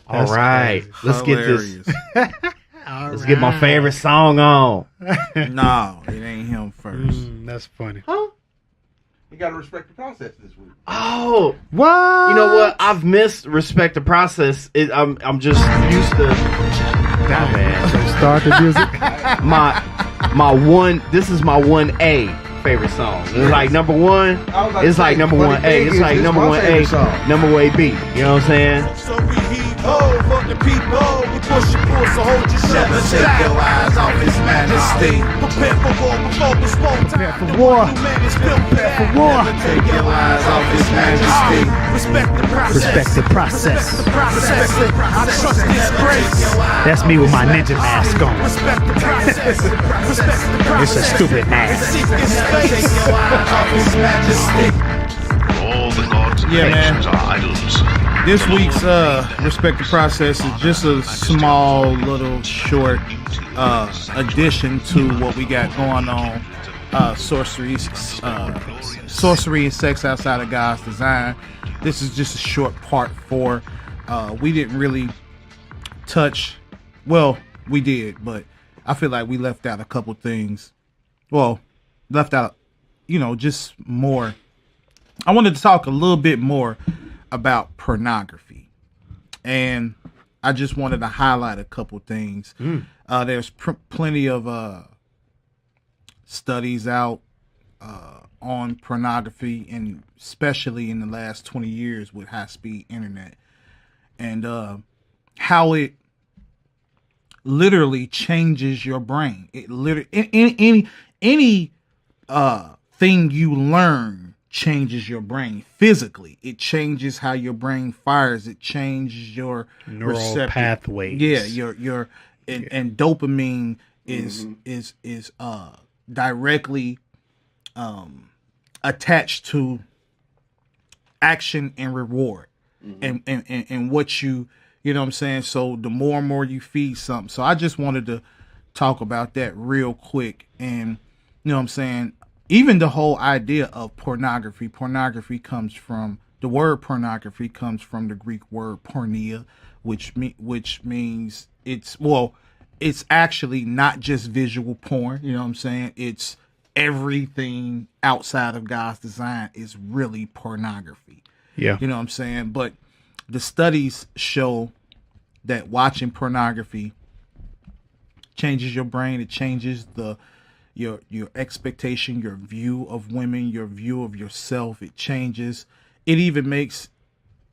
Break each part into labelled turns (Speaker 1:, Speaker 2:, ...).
Speaker 1: All right,
Speaker 2: crazy.
Speaker 1: let's get this.
Speaker 2: All
Speaker 1: Let's get my favorite song on.
Speaker 2: No, it ain't him first.
Speaker 3: That's funny.
Speaker 1: Huh?
Speaker 4: You gotta respect the process this week.
Speaker 1: Oh,
Speaker 3: What?
Speaker 1: you know what? I've missed respect the process. I'm just used to.
Speaker 3: Damn,
Speaker 1: man.
Speaker 3: Start the music.
Speaker 1: my one. This is my 1A favorite song. It's like number one. It's like number 1A. It's like number 1A, number 1B. You know what I'm saying?
Speaker 5: So we heave ho for the people. We push and pull, so hold your
Speaker 6: Never
Speaker 5: shoulders
Speaker 6: take
Speaker 5: back.
Speaker 6: your eyes off His Majesty.
Speaker 5: Prepare for war before it's war time.
Speaker 3: Prepare for
Speaker 5: The
Speaker 3: war.
Speaker 5: one who man is built for that.
Speaker 3: War.
Speaker 6: Never take your eyes off His Majesty.
Speaker 5: Respect the process.
Speaker 3: Respect the process.
Speaker 5: Respect the process. I trust His grace.
Speaker 3: That's me with my ninja mask on.
Speaker 5: Respect the process. Respect the process.
Speaker 3: It's a stupid mask.
Speaker 5: Seek His
Speaker 6: Take
Speaker 5: face.
Speaker 6: your eyes off His Majesty.
Speaker 7: All the gods and
Speaker 2: Yeah, man.
Speaker 7: nations are idols.
Speaker 2: This week's Respect the Process is just a small little short addition to what we got going on. Sorcery and sex outside of God's design. This is just a short part 4. We didn't really touch, well, we did, but I feel like we left out a couple things. Well, left out, just more. I wanted to talk a little bit more about pornography, and I just wanted to highlight a couple things. There's plenty of studies out on pornography, and especially in the last 20 years with high-speed internet, and how it literally changes your brain. It literally any thing you learn changes your brain physically. It changes how your brain fires. It changes your
Speaker 3: Neural pathways.
Speaker 2: Yeah, your and dopamine is directly attached to action and reward, and what you know what I'm saying. So the more and more you feed something. So I just wanted to talk about that real quick, and you know what I'm saying. Even the whole idea of pornography. Pornography comes from the word pornography comes from the Greek word porneia, which means it's actually not just visual porn. You know what I'm saying? It's everything outside of God's design is really pornography.
Speaker 3: Yeah.
Speaker 2: You know what I'm saying? But the studies show that watching pornography changes your brain. It changes your expectation, your view of women, your view of yourself. It changes. It even makes,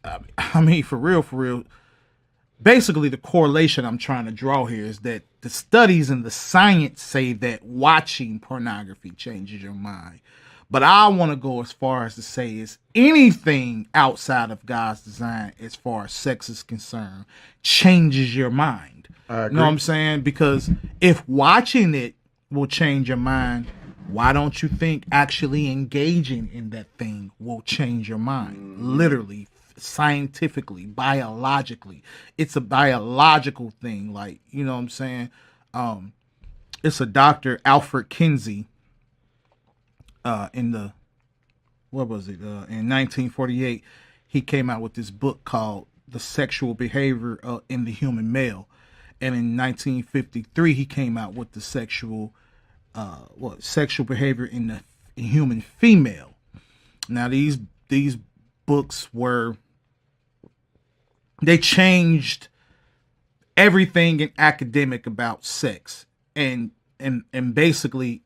Speaker 2: for real, basically the correlation I'm trying to draw here is that the studies and the science say that watching pornography changes your mind. But I want to go as far as to say is anything outside of God's design as far as sex is concerned changes your mind. You know what I'm saying? Because if watching it will change your mind, why don't you think actually engaging in that thing will change your mind? Literally, scientifically, biologically. It's a biological thing. Like, you know what I'm saying? It's a Dr. Alfred Kinsey in 1948, he came out with this book called The Sexual Behavior in the Human Male. And in 1953, he came out with the sexual behavior in the human female. Now, these books they changed everything in academic about sex, and basically,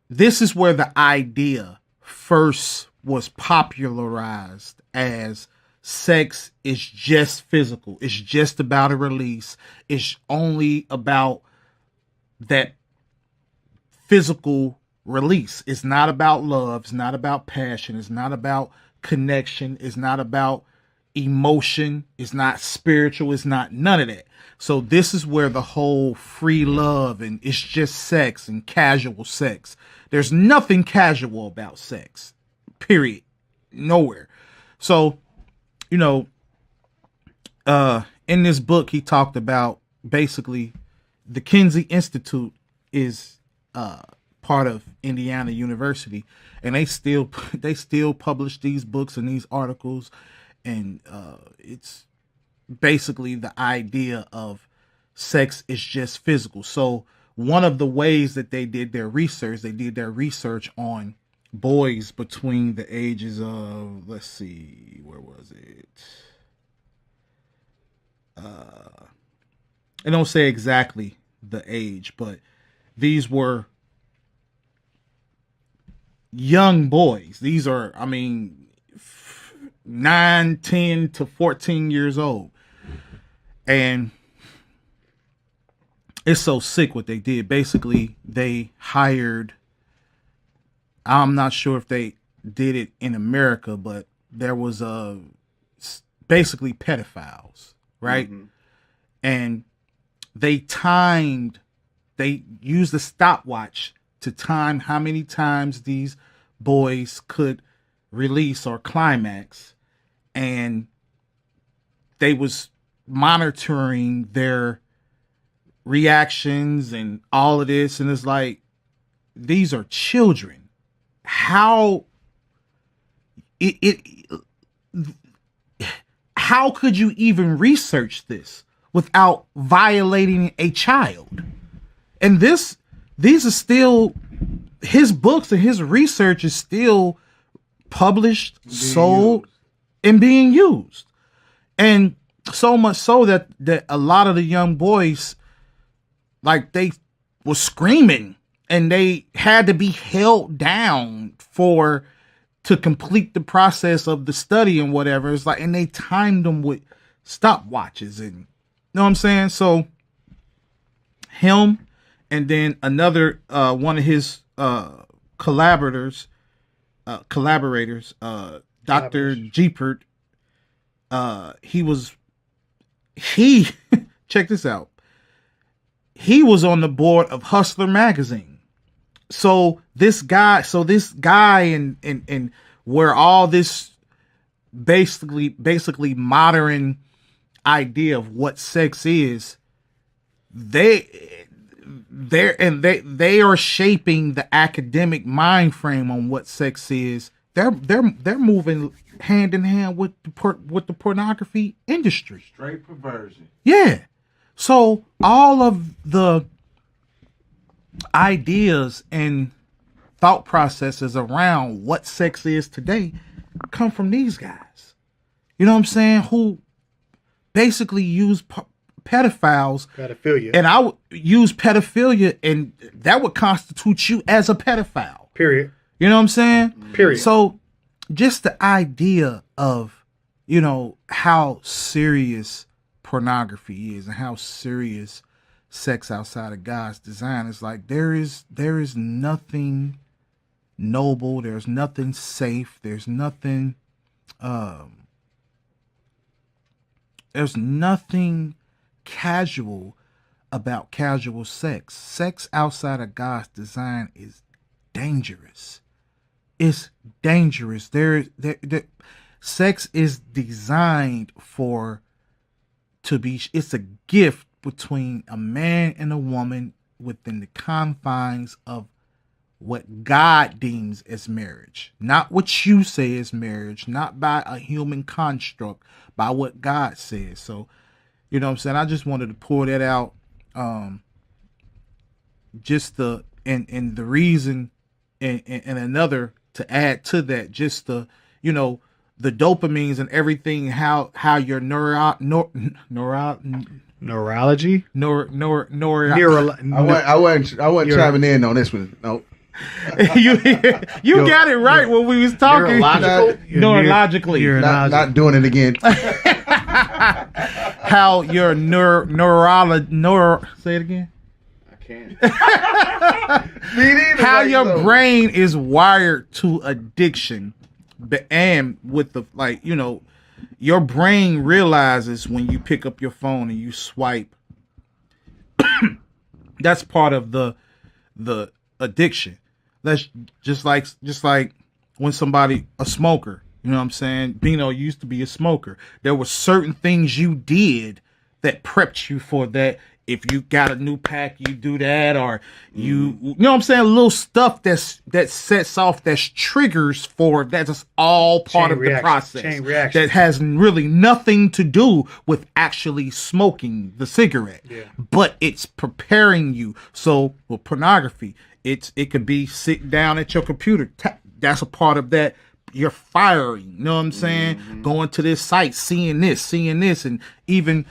Speaker 2: this is where the idea first was popularized as sex is just physical. It's just about a release. It's only about that physical release. It's not about love. It's not about passion. It's not about connection. It's not about emotion. It's not spiritual. It's not none of that. So this is where the whole free love and it's just sex and casual sex. There's nothing casual about sex. Period. Nowhere. So, you know, in this book, he talked about basically the Kinsey Institute is part of Indiana University, and they still publish these books and these articles, and it's basically the idea of sex is just physical. So one of the ways that they did their research on boys between the ages of, let's see, where was it? I don't say exactly the age, but these were young boys. These are, 9, 10 to 14 years old. And it's so sick what they did. Basically, they hired, I'm not sure if they did it in America, but there was basically pedophiles, right? Mm-hmm. And they used a stopwatch to time how many times these boys could release or climax, and they was monitoring their reactions and all of this, and it's like, these are children. How how could you even research this without violating a child? And these are still, his books and his research is still published, sold, and being used. And so much so that a lot of the young boys, like, they were screaming and they had to be held down to complete the process of the study and whatever. It's like, and they timed them with stopwatches, and you know what I'm saying? So him, and then another one of his collaborators, Dr. Jeepert, he check this out. He was on the board of Hustler magazine. So this guy and where all this basically modern idea of what sex is, they are shaping the academic mind frame on what sex is. They're moving hand in hand with the pornography industry.
Speaker 4: Straight perversion.
Speaker 2: Yeah. So all of the ideas and thought processes around what sex is today come from these guys. You know what I'm saying? Who basically use pedophilia. And I would use pedophilia, and that would constitute you as a pedophile.
Speaker 3: Period.
Speaker 2: You know what I'm saying?
Speaker 3: Period.
Speaker 2: So just the idea of, how serious pornography is and how serious sex outside of God's design is, like, there is nothing noble, there's nothing safe, there's nothing casual about casual sex. Sex outside of God's design is dangerous. It's dangerous. Sex is designed it's a gift between a man and a woman within the confines of what God deems as marriage. Not what you say is marriage, not by a human construct, by what God says. So, you know what I'm saying? I just wanted to pour that out. And the reason and another to add to that, just the dopamines and everything, how your neurology.
Speaker 4: I wasn't chiming in on this one. No.
Speaker 2: you got it right when we was talking. Neurologically.
Speaker 4: Not doing it again.
Speaker 2: How your say it again. How your brain is wired to addiction, and with the your brain realizes when you pick up your phone and you swipe. That's part of the addiction. That's just like when a smoker. You know what I'm saying? Bino used to be a smoker. There were certain things you did that prepped you for that if you got a new pack, you do that, or you know what I'm saying? Little stuff that sets off, that's triggers for that's all part of the process.
Speaker 3: Chain reaction.
Speaker 2: That has really nothing to do with actually smoking the cigarette, but it's preparing you. So with pornography, it could be sitting down at your computer. That's a part of that. You're firing. You know what I'm saying? Going to this site, seeing this, and even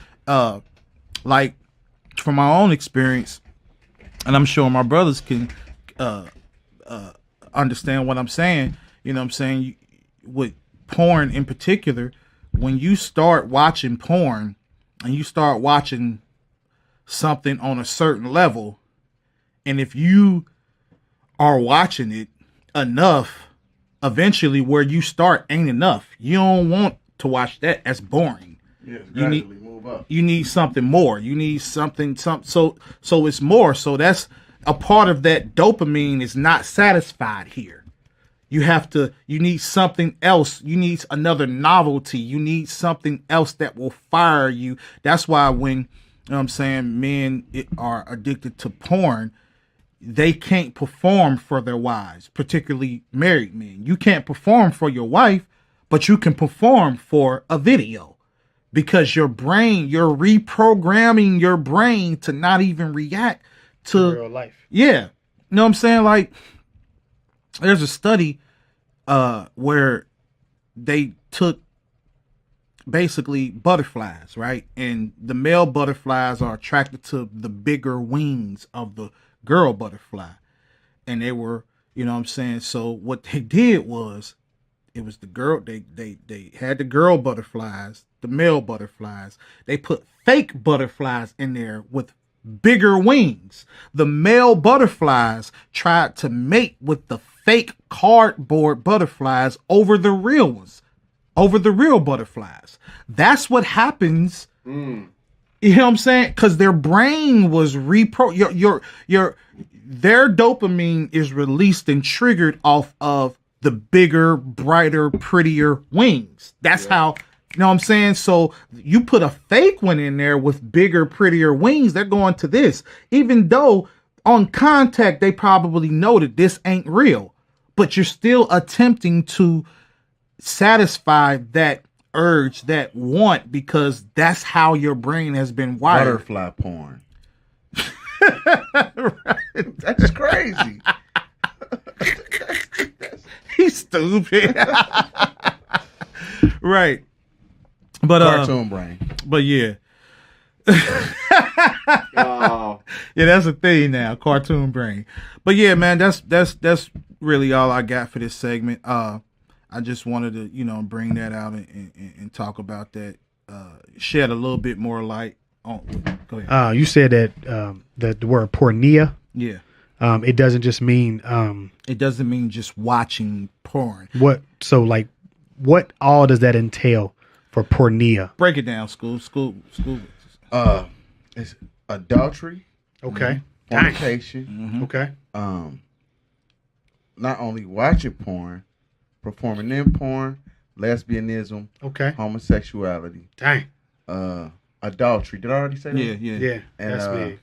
Speaker 2: like. From my own experience, and I'm sure my brothers can understand what I'm saying. You know what I'm saying? With porn in particular, when you start watching porn and you start watching something on a certain level, and if you are watching it enough, eventually where you start ain't enough. You don't want to watch that. That's boring.
Speaker 4: Yeah,
Speaker 2: you need something more. You need something so it's more. So that's a part of that dopamine is not satisfied here. You need something else. You need another novelty. You need something else that will fire you. That's why when, you know what I'm saying, men are addicted to porn, they can't perform for their wives, particularly married men. You can't perform for your wife, but you can perform for a video. Because your brain, you're reprogramming your brain to not even react to
Speaker 3: real life.
Speaker 2: Yeah. You know what I'm saying? Like, there's a study where they took basically butterflies, right? And the male butterflies are attracted to the bigger wings of the girl butterfly. And they were, you know what I'm saying? So what they did was, it was the girl, they had the girl butterflies, the male butterflies. They put fake butterflies in there with bigger wings. The male butterflies tried to mate with the fake cardboard butterflies over the real ones, over the real butterflies. That's what happens. You know what I'm saying? Because their brain was their dopamine is released and triggered off of the bigger, brighter, prettier wings. That's how, you know what I'm saying? So you put a fake one in there with bigger, prettier wings, they're going to this. Even though on contact, they probably know that this ain't real, but you're still attempting to satisfy that urge, that want, because that's how your brain has been wired.
Speaker 4: Butterfly porn. That's crazy.
Speaker 2: He's stupid. Right. But
Speaker 4: cartoon brain.
Speaker 2: But yeah. Yeah, that's a thing now, cartoon brain. But yeah, man, that's really all I got for this segment. I just wanted to, bring that out and talk about that. Shed a little bit more light on. Go ahead.
Speaker 3: You said that the word pornea.
Speaker 2: Yeah.
Speaker 3: It doesn't just mean
Speaker 2: it doesn't mean just watching porn.
Speaker 3: What all does that entail for pornea?
Speaker 2: Break it down, school.
Speaker 4: It's adultery.
Speaker 3: Okay.
Speaker 4: Fornication.
Speaker 3: Mm-hmm. Okay.
Speaker 4: Not only watching porn, performing in porn, lesbianism.
Speaker 3: Okay.
Speaker 4: Homosexuality.
Speaker 3: Dang.
Speaker 4: Adultery. Did I already say that?
Speaker 3: Yeah. And, that's big.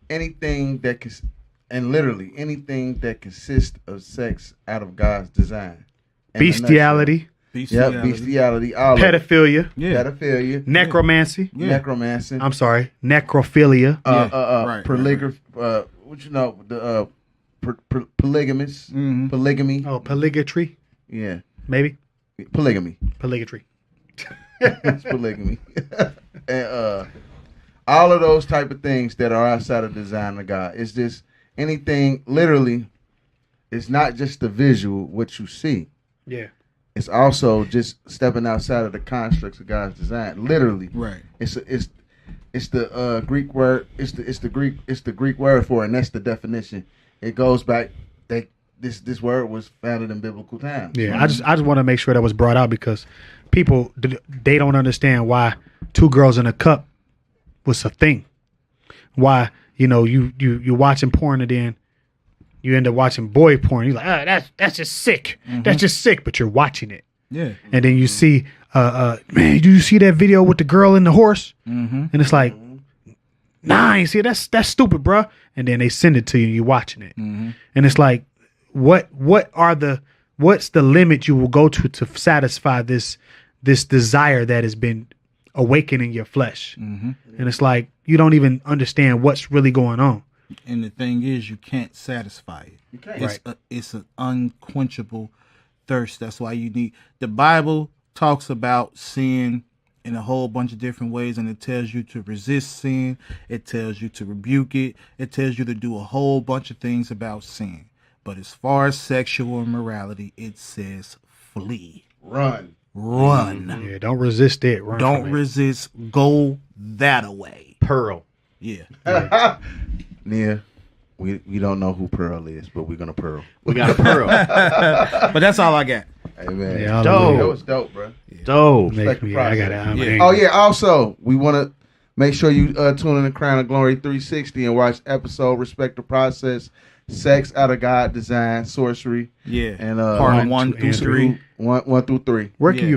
Speaker 4: Anything that literally anything that consists of sex out of God's design.
Speaker 3: Bestiality.
Speaker 4: Bestiality.
Speaker 3: Pedophilia.
Speaker 4: Pedophilia.
Speaker 3: Necromancy.
Speaker 4: Necromancy.
Speaker 3: I'm sorry. Necrophilia.
Speaker 4: Polygamy. Polygamous.
Speaker 2: Mm-hmm.
Speaker 4: Polygamy.
Speaker 3: Oh, polygatry.
Speaker 4: Yeah.
Speaker 3: Maybe.
Speaker 4: Polygamy.
Speaker 3: Polygatry.
Speaker 4: It's polygamy. And all of those type of things that are outside of the design of God. It's just anything, literally, it's not just the visual, what you see.
Speaker 3: Yeah.
Speaker 4: It's also just stepping outside of the constructs of God's design. Literally.
Speaker 2: Right.
Speaker 4: It's the Greek word, it's the Greek word for it, and that's the definition. It goes back this word was founded in biblical times.
Speaker 3: Yeah, I just want to make sure that was brought out because people, they don't understand why two girls in a cup was a thing. Why, you're watching porn and then you end up watching boy porn. You're like, that's just sick. Mm-hmm. That's just sick, but you're watching it.
Speaker 2: Yeah.
Speaker 3: And then you see, man, do you see that video with the girl and the horse?
Speaker 2: Mm-hmm.
Speaker 3: And it's like, nah, you see, that's stupid, bruh. And then they send it to you, and you're watching it. And it's like, what's the limit you will go to satisfy this desire that has been awakened in your flesh? And it's like, you don't even understand what's really going on.
Speaker 2: And the thing is, you can't satisfy it.
Speaker 4: You can't.
Speaker 2: It's an unquenchable thirst. That's why you need, the Bible talks about sin in a whole bunch of different ways, and it tells you to resist sin. It tells you to rebuke it. It tells you to do a whole bunch of things about sin. But as far as sexual immorality, it says flee.
Speaker 4: Run.
Speaker 3: Yeah, don't resist it. Run
Speaker 2: Don't
Speaker 3: from it.
Speaker 2: resist. Go that away.
Speaker 1: Pearl.
Speaker 2: Yeah.
Speaker 4: Nia, we don't know who Pearl is, but we're gonna Pearl.
Speaker 1: We got a pearl.
Speaker 2: But that's all I got.
Speaker 4: Hey man,
Speaker 3: Yeah,
Speaker 1: Dope.
Speaker 4: that was dope, bro.
Speaker 1: Dope.
Speaker 3: Make me, I got it.
Speaker 2: Yeah.
Speaker 4: Oh yeah. Also, we want to make sure you tune in to Crown of Glory 360 and watch episode Respect the Process, Sex Out of God Design, Sorcery.
Speaker 2: Yeah.
Speaker 4: And
Speaker 2: Part 1 through 3.
Speaker 4: 1 through 3.
Speaker 3: Where can
Speaker 2: Yeah.
Speaker 3: you